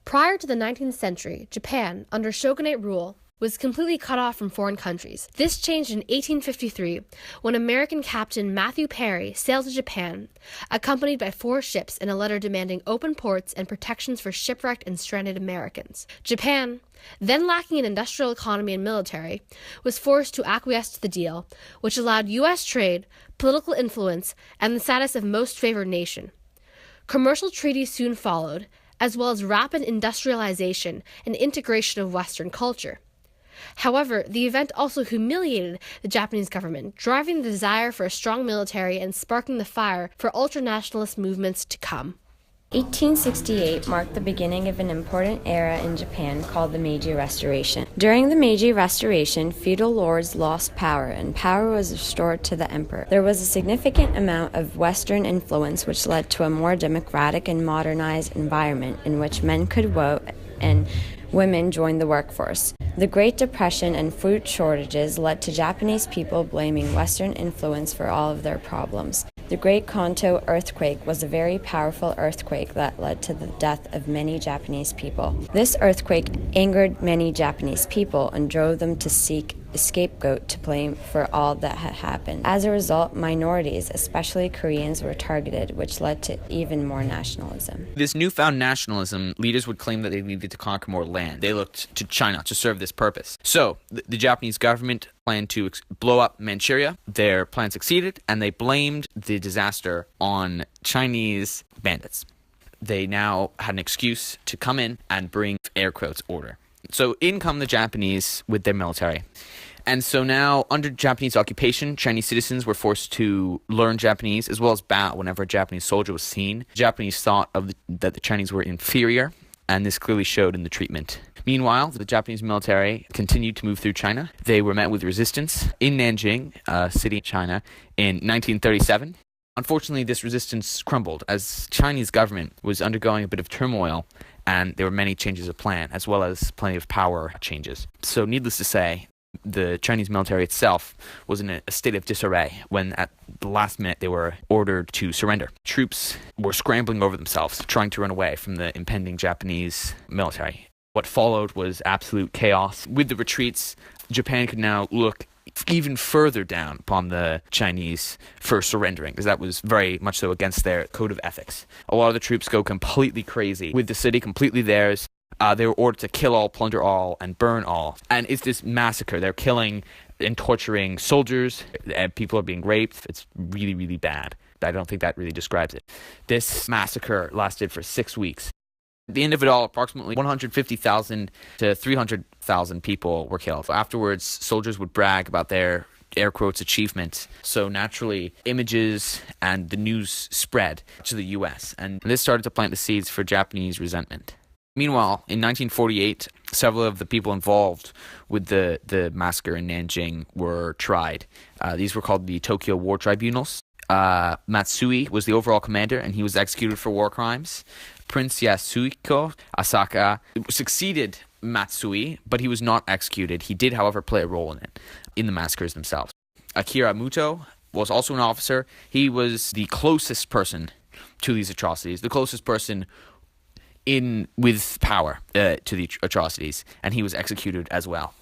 Prior to the 19th century, Japan, under shogunate rule, was completely cut off from foreign countries. This changed in 1853 when American Captain Matthew Perry sailed to Japan, accompanied by 4 ships in a letter demanding open ports and protections for shipwrecked and stranded Americans. Japan, then lacking an industrial economy and military, was forced to acquiesce to the deal, which allowed U.S. trade, political influence, and the status of most favored nation. Commercial treaties soon followed, as well as rapid industrialization and integration of Western culture. However, the event also humiliated the Japanese government, driving the desire for a strong military and sparking the fire for ultranationalist movements to come. 1868 marked the beginning of an important era in Japan called the Meiji Restoration. During the Meiji Restoration, feudal lords lost power, and power was restored to the emperor. There was a significant amount of Western influence, which led to a more democratic and modernized environment in which men could vote and women joined the workforce. The Great Depression and food shortages led to Japanese people blaming Western influence for all of their problems. The Great Kanto earthquake was a very powerful earthquake that led to the death of many Japanese people. This earthquake angered many Japanese people and drove them to seek a scapegoat to blame for all that had happened. As a result, minorities, especially Koreans, were targeted, which led to even more nationalism. This newfound nationalism, leaders would claim that they needed to conquer more land. They looked to China to serve this purpose. So, the Japanese government planned to blow up Manchuria. Their plan succeeded, and they blamed the disaster on Chinese bandits. They now had an excuse to come in and bring, air quotes, order. So in come the Japanese with their military. And so now, under Japanese occupation, Chinese citizens were forced to learn Japanese, as well as bow whenever a Japanese soldier was seen. Japanese thought that the Chinese were inferior, and this clearly showed in the treatment. Meanwhile, the Japanese military continued to move through China. They were met with resistance in Nanjing, a city in China, in 1937. Unfortunately, this resistance crumbled as Chinese government was undergoing a bit of turmoil, and there were many changes of plan, as well as plenty of power changes. So needless to say, the Chinese military itself was in a state of disarray when at the last minute they were ordered to surrender. Troops were scrambling over themselves, trying to run away from the impending Japanese military. What followed was absolute chaos. With the retreats, Japan could now look even further down upon the Chinese for surrendering, because that was very much so against their code of ethics. A lot of the troops go completely crazy, with the city completely theirs. They were ordered to kill all, plunder all, and burn all. And it's this massacre. They're killing and torturing soldiers. People are being raped. It's really, really bad. I don't think that really describes it. This massacre lasted for 6 weeks. At the end of it all, approximately 150,000 to 300,000 people were killed. Afterwards, soldiers would brag about their, air quotes, achievement. So naturally, images and the news spread to the U.S., and this started to plant the seeds for Japanese resentment. Meanwhile, in 1948, several of the people involved with the massacre in Nanjing were tried. These were called the Tokyo War Tribunals. Matsui was the overall commander, and he was executed for war crimes. Prince Yasuhiko Asaka succeeded Matsui, but he was not executed. He did, however, play a role in the massacres themselves. Akira Muto was also an officer. He was the closest person to these atrocities, the closest person with power to the atrocities, and he was executed as well.